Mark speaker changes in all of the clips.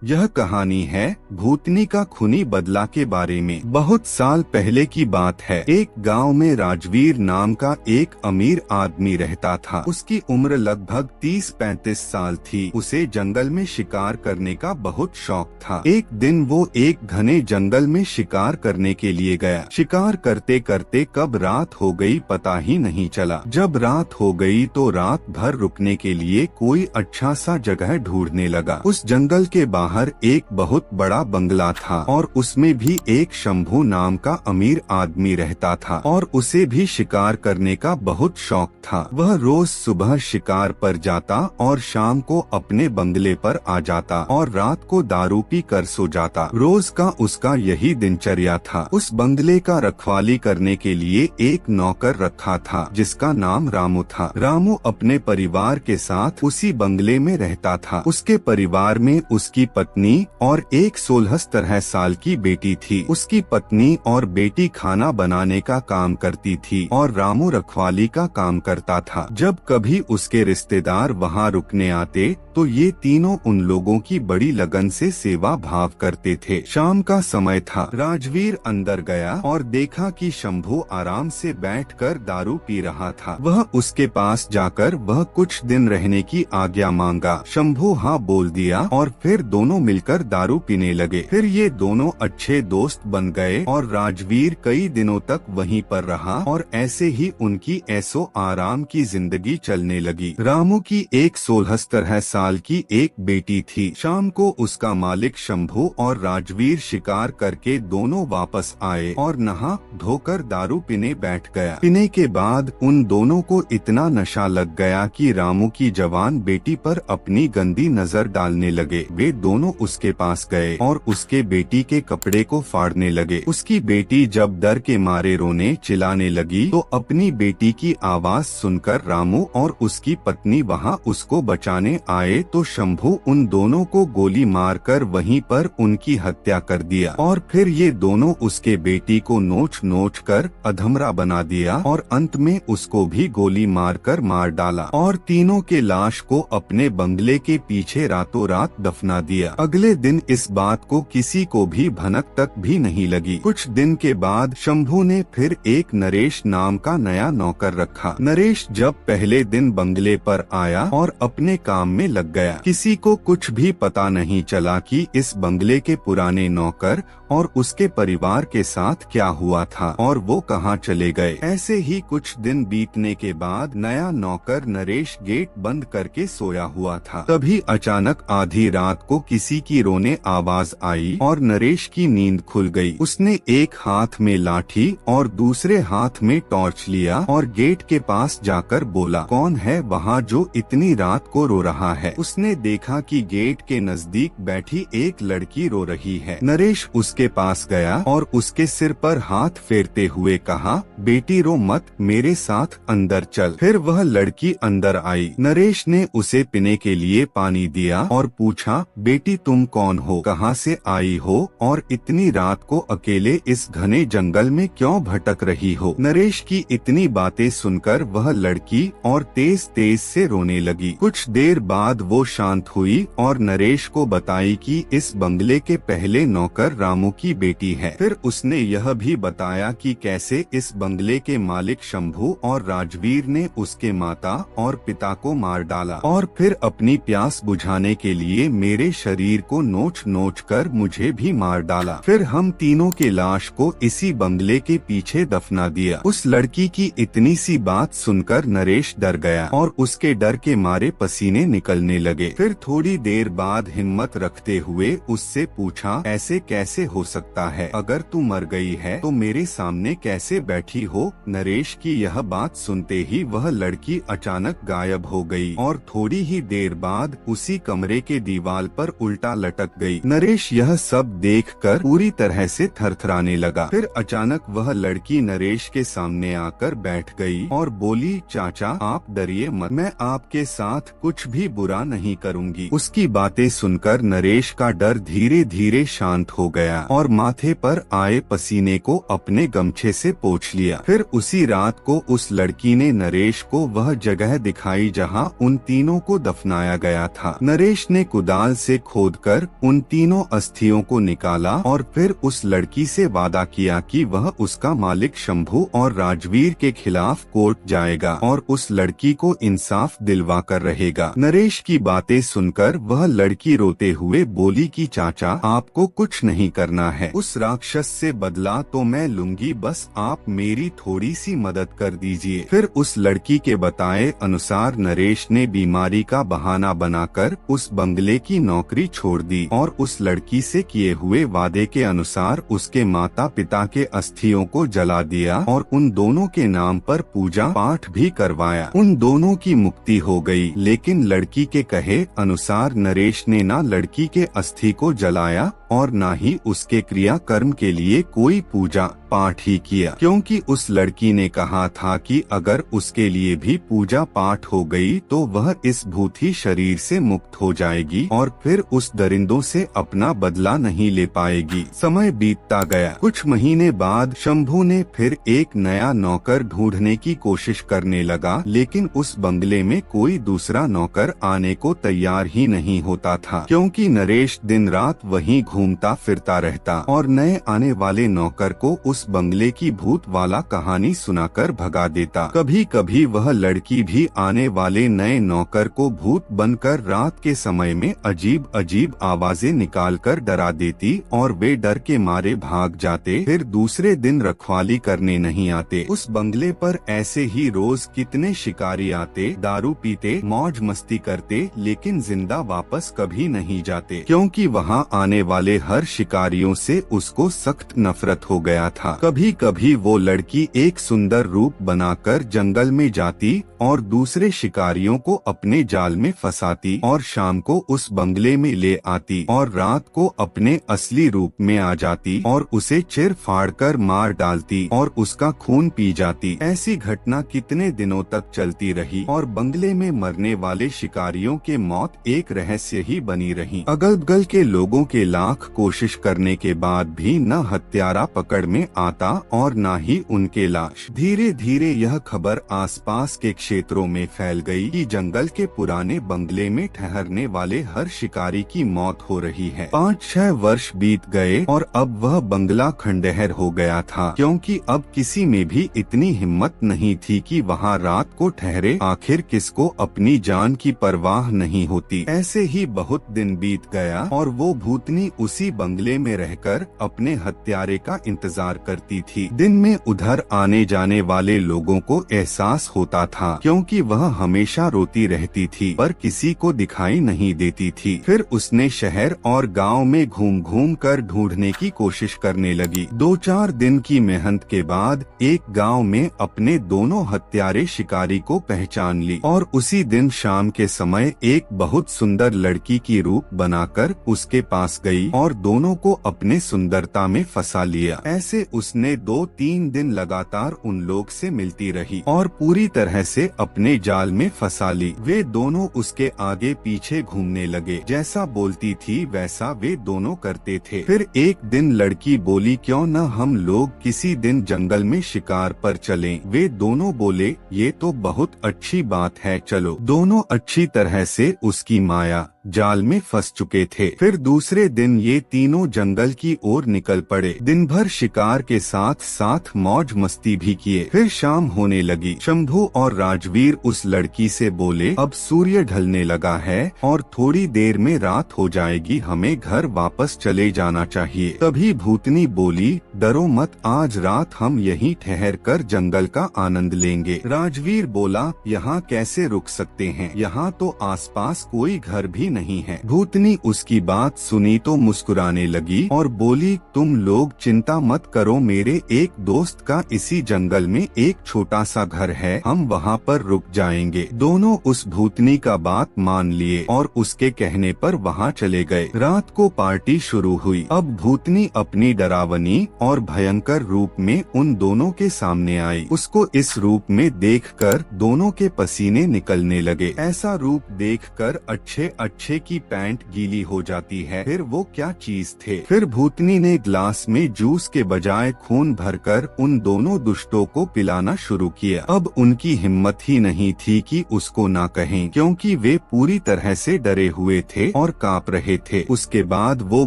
Speaker 1: यह कहानी है भूतनी का खूनी बदला के बारे में। बहुत साल पहले की बात है। एक गांव में राजवीर नाम का एक अमीर आदमी रहता था। उसकी उम्र लगभग 30-35 साल थी। उसे जंगल में शिकार करने का बहुत शौक था। एक दिन वो एक घने जंगल में शिकार करने के लिए गया। शिकार करते करते कब रात हो गई पता ही नहीं चला। जब रात हो गई तो रात भर रुकने के लिए कोई अच्छा सा जगह ढूंढने लगा। उस जंगल के बाहर एक बहुत बड़ा बंगला था और उसमें भी एक शंभू नाम का अमीर आदमी रहता था और उसे भी शिकार करने का बहुत शौक था। वह रोज सुबह शिकार पर जाता और शाम को अपने बंगले पर आ जाता और रात को दारू पी कर सो जाता। रोज का उसका यही दिनचर्या था। उस बंगले का रखवाली करने के लिए एक नौकर रखा था जिसका नाम रामू था। रामू अपने परिवार के साथ उसी बंगले में रहता था। उसके परिवार में उसकी पत्नी और एक 16 साल की बेटी थी। उसकी पत्नी और बेटी खाना बनाने का काम करती थी और रामू रखवाली का काम करता था। जब कभी उसके रिश्तेदार वहाँ रुकने आते तो ये तीनों उन लोगों की बड़ी लगन से सेवा भाव करते थे। शाम का समय था। राजवीर अंदर गया और देखा कि शंभू आराम से बैठकर दारू पी रहा था। वह उसके पास जाकर वह कुछ दिन रहने की आज्ञा मांगा। शंभू हाँ बोल दिया और फिर दोनों मिलकर दारू पीने लगे। फिर ये दोनों अच्छे दोस्त बन गए और राजवीर कई दिनों तक वहीं पर रहा और ऐसे ही उनकी ऐसो आराम की जिंदगी चलने लगी। रामू की एक 16 साल की एक बेटी थी। शाम को उसका मालिक शंभू और राजवीर शिकार करके दोनों वापस आए और नहा धोकर दारू पीने बैठ गया। पीने के बाद उन दोनों को इतना नशा लग गया कि रामू की जवान बेटी पर अपनी गंदी नजर डालने लगे। वे दोनों उसके पास गए और उसके बेटी के कपड़े को फाड़ने लगे। उसकी बेटी जब डर के मारे रोने चिल्लाने लगी तो अपनी बेटी की आवाज सुनकर रामू और उसकी पत्नी वहां उसको बचाने आए तो शंभू उन दोनों को गोली मारकर वहीं पर उनकी हत्या कर दिया और फिर ये दोनों उसके बेटी को नोच नोच कर अधमरा बना दिया और अंत में उसको भी गोली मारकर मार डाला और तीनों के लाश को अपने बंगले के पीछे रातों रात दफना दिया। अगले दिन इस बात को किसी को भी भनक तक भी नहीं लगी। कुछ दिन के बाद शंभू ने फिर एक नरेश नाम का नया नौकर रखा। नरेश जब पहले दिन बंगले पर आया और अपने काम में लग गया। किसी को कुछ भी पता नहीं चला कि इस बंगले के पुराने नौकर और उसके परिवार के साथ क्या हुआ था और वो कहाँ चले गए। ऐसे ही कुछ दिन बीतने के बाद नया नौकर नरेश गेट बंद करके सोया हुआ था। तभी अचानक आधी रात को किसी की रोने आवाज आई और नरेश की नींद खुल गई। उसने एक हाथ में लाठी और दूसरे हाथ में टॉर्च लिया और गेट के पास जाकर बोला, कौन है वहाँ जो इतनी रात को रो रहा है। उसने देखा कि गेट के नजदीक बैठी एक लड़की रो रही है। नरेश उसके पास गया और उसके सिर पर हाथ फेरते हुए कहा, बेटी रो मत, मेरे साथ अंदर चल। फिर वह लड़की अंदर आई। नरेश ने उसे पीने के लिए पानी दिया और पूछा, बेटी तुम कौन हो, कहाँ से आई हो और इतनी रात को अकेले इस घने जंगल में क्यों भटक रही हो। नरेश की इतनी बातें सुनकर वह लड़की और तेज तेज से रोने लगी। कुछ देर बाद वो शांत हुई और नरेश को बताई कि इस बंगले के पहले नौकर रामू की बेटी है। फिर उसने यह भी बताया कि कैसे इस बंगले के मालिक शंभू और राजवीर ने उसके माता और पिता को मार डाला और फिर अपनी प्यास बुझाने के लिए मेरे शरीर को नोच नोच कर मुझे भी मार डाला। फिर हम तीनों के लाश को इसी बंगले के पीछे दफना दिया। उस लड़की की इतनी सी बात सुनकर नरेश डर गया और उसके डर के मारे पसीने निकलने लगे। फिर थोड़ी देर बाद हिम्मत रखते हुए उससे पूछा, ऐसे कैसे हो सकता है, अगर तू मर गई है तो मेरे सामने कैसे बैठी हो। नरेश की यह बात सुनते ही वह लड़की अचानक गायब हो गई और थोड़ी ही देर बाद उसी कमरे के दीवार पर उल्टा लटक गई। नरेश यह सब देखकर पूरी तरह से थरथराने लगा। फिर अचानक वह लड़की नरेश के सामने आकर बैठ गई और बोली, चाचा आप डरिए मत, मैं आपके साथ कुछ भी बुरा नहीं करूंगी। उसकी बातें सुनकर नरेश का डर धीरे धीरे शांत हो गया और माथे पर आए पसीने को अपने गमछे से पोंछ लिया। फिर उसी रात को उस लड़की ने नरेश को वह जगह दिखाई जहां उन तीनों को दफनाया गया था। नरेश ने कुदाल से खोदकर उन तीनों अस्थियों को निकाला और फिर उस लड़की से वादा किया कि वह उसका मालिक शंभू और राजवीर के खिलाफ कोर्ट जाएगा और उस लड़की को इंसाफ दिलवा कर रहेगा। नरेश की बातें सुनकर वह लड़की रोते हुए बोली कि चाचा, आपको कुछ नहीं करना है, उस राक्षस से बदला तो मैं लूंगी, बस आप मेरी थोड़ी सी मदद कर दीजिए। फिर उस लड़की के बताए अनुसार नरेश ने बीमारी का बहाना बनाकर उस बंगले की नौकरी छोड़ दी और उस लड़की से किए हुए वादे के अनुसार उसके माता पिता के अस्थियों को जला दिया और उन दोनों के नाम पर पूजा पाठ भी करवाया। उन दोनों की मुक्ति हो गई, लेकिन लड़की के कहे अनुसार नरेश ने ना लड़की के अस्थि को जलाया और ना ही उसके क्रिया कर्म के लिए कोई पूजा पाठ ही किया, क्योंकि उस लड़की ने कहा था कि अगर उसके लिए भी पूजा पाठ हो गई तो वह इस भूती शरीर से मुक्त हो जाएगी और फिर उस दरिंदों से अपना बदला नहीं ले पाएगी। समय बीतता गया। कुछ महीने बाद शंभू ने फिर एक नया नौकर ढूंढने की कोशिश करने लगा, लेकिन उस बंगले में कोई दूसरा नौकर आने को तैयार ही नहीं होता था, क्योंकि नरेश दिन रात वहीं घूमता फिरता रहता और नए आने वाले नौकर को उस बंगले की भूत वाला कहानी सुनाकर भगा देता। कभी कभी वह लड़की भी आने वाले नए नौकर को भूत बनकर रात के समय में अजीब अजीब आवाजें निकालकर डरा देती और वे डर के मारे भाग जाते। फिर दूसरे दिन रखवाली करने नहीं आते। उस बंगले पर ऐसे ही रोज कितने शिकारी आते, दारू पीते, मौज मस्ती करते, लेकिन जिंदा वापस कभी नहीं जाते, क्योंकि वहाँ आने वाले हर शिकारियों से उसको सख्त नफरत हो गया था। कभी कभी वो लड़की एक सुंदर रूप बनाकर जंगल में जाती और दूसरे शिकारियों को अपने जाल में फंसाती और शाम को उस बंगले में ले आती और रात को अपने असली रूप में आ जाती और उसे चिर फाड़ कर मार डालती और उसका खून पी जाती। ऐसी घटना कितने दिनों तक चलती रही और बंगले में मरने वाले शिकारियों के मौत एक रहस्य ही बनी रही। अगल बगल के लोगों के लाख कोशिश करने के बाद भी न हत्यारा पकड़ में आता और न ही उनके लाश। धीरे धीरे यह खबर आसपास के क्षेत्रों में फैल गई कि जंगल के पुराने बंगले में ठहरने वाले हर शिकारी की मौत हो रही है। 5-6 वर्ष बीत गए और अब वह बंगला खंडहर हो गया था, क्योंकि अब किसी में भी इतनी हिम्मत नहीं थी कि वहाँ रात को ठहरे। आखिर किसको अपनी जान की परवाह नहीं होती। ऐसे ही बहुत दिन बीत गया और वो भूतनी उसी बंगले में रहकर अपने हत्यारे का इंतजार करती थी। दिन में उधर आने जाने वाले लोगों को एहसास होता था, क्योंकि वह हमेशा रोती रहती थी पर किसी को दिखाई नहीं देती थी। फिर उसने शहर और गांव में घूम घूम कर ढूंढने की कोशिश करने लगी। 2-4 दिन की मेहनत के बाद एक गांव में अपने दोनों हत्यारे शिकारी को पहचान ली और उसी दिन शाम के समय एक बहुत सुंदर लड़की की रूप बनाकर उसके पास गई और दोनों को अपने सुंदरता में फंसा लिया। ऐसे उसने 2-3 दिन लगातार उन लोग से मिलती रही और पूरी तरह से अपने जाल में फंसा ली। वे दोनों उसके आगे पीछे घूमने लगे, जैसा बोलती थी वैसा वे दोनों करते थे। फिर एक दिन लड़की बोली, क्यों न हम लोग किसी दिन जंगल में शिकार पर चलें। वे दोनों बोले, ये तो बहुत अच्छी बात है, चलो। दोनों अच्छी तरह से उसकी माया जाल में फंस चुके थे। फिर दूसरे दिन ये तीनों जंगल की ओर निकल पड़े। दिन भर शिकार के साथ साथ मौज मस्ती भी किए। फिर शाम होने लगी। शंभू और राजवीर उस लड़की से बोले, अब सूर्य ढलने लगा है और थोड़ी देर में रात हो जाएगी, हमें घर वापस चले जाना चाहिए। तभी भूतनी बोली, डरो मत, आज रात हम यहीं ठहर कर जंगल का आनंद लेंगे। राजवीर बोला, यहाँ कैसे रुक सकते हैं, यहाँ तो आसपास कोई घर भी नहीं है। भूतनी उसकी बात सुनी तो मुस्कुराने लगी और बोली, तुम लोग चिंता मत करो, मेरे एक दोस्त का इसी जंगल में एक छोटा सा घर है, हम वहाँ पर रुक जाएंगे। दोनों उस भूतनी का बात मान लिए और उसके कहने पर वहाँ चले गए। रात को पार्टी शुरू हुई। अब भूतनी अपनी डरावनी और भयंकर रूप में उन दोनों के सामने आई। उसको इस रूप में देखकर दोनों के पसीने निकलने लगे। ऐसा रूप देखकर अच्छे बच्चे की पैंट गीली हो जाती है। फिर वो क्या चीज थे? फिर भूतनी ने ग्लास में जूस के बजाय खून भरकर उन दोनों दुष्टों को पिलाना शुरू किया। अब उनकी हिम्मत ही नहीं थी कि उसको ना कहें, क्योंकि वे पूरी तरह से डरे हुए थे और कांप रहे थे। उसके बाद वो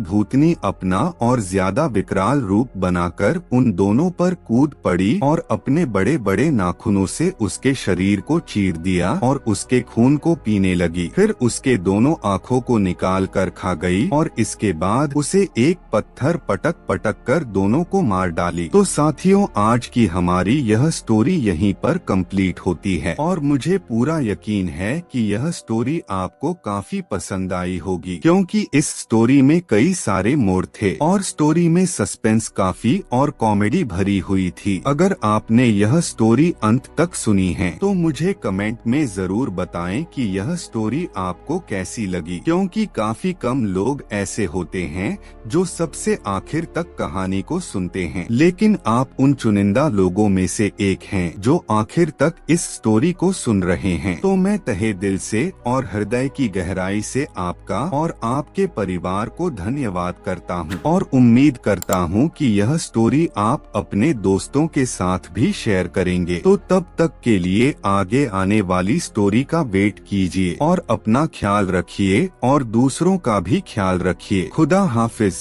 Speaker 1: भूतनी अपना और ज्यादा विकराल रूप बनाकर उन दोनों पर कूद पड़ी और अपने बड़े बड़े नाखूनों से उसके शरीर को चीर दिया और उसके खून को पीने लगी। फिर उसके दोनों आँखों को निकाल कर खा गई और इसके बाद उसे एक पत्थर पटक पटक कर दोनों को मार डाली। तो साथियों, आज की हमारी यह स्टोरी यहीं पर कंप्लीट होती है और मुझे पूरा यकीन है कि यह स्टोरी आपको काफी पसंद आई होगी, क्योंकि इस स्टोरी में कई सारे मोड़ थे और स्टोरी में सस्पेंस काफी और कॉमेडी भरी हुई थी। अगर आपने यह स्टोरी अंत तक सुनी है तो मुझे कमेंट में जरूर बताएं कि यह स्टोरी आपको कैसी लगी, क्योंकि काफी कम लोग ऐसे होते हैं जो सबसे आखिर तक कहानी को सुनते हैं, लेकिन आप उन चुनिंदा लोगों में से एक हैं जो आखिर तक इस स्टोरी को सुन रहे हैं। तो मैं तहे दिल से और हृदय की गहराई से आपका और आपके परिवार को धन्यवाद करता हूं और उम्मीद करता हूं कि यह स्टोरी आप अपने दोस्तों के साथ भी शेयर करेंगे। तो तब तक के लिए आगे आने वाली स्टोरी का वेट कीजिए और अपना ख्याल रखिए और दूसरों का भी ख्याल रखिए। खुदा हाफिज।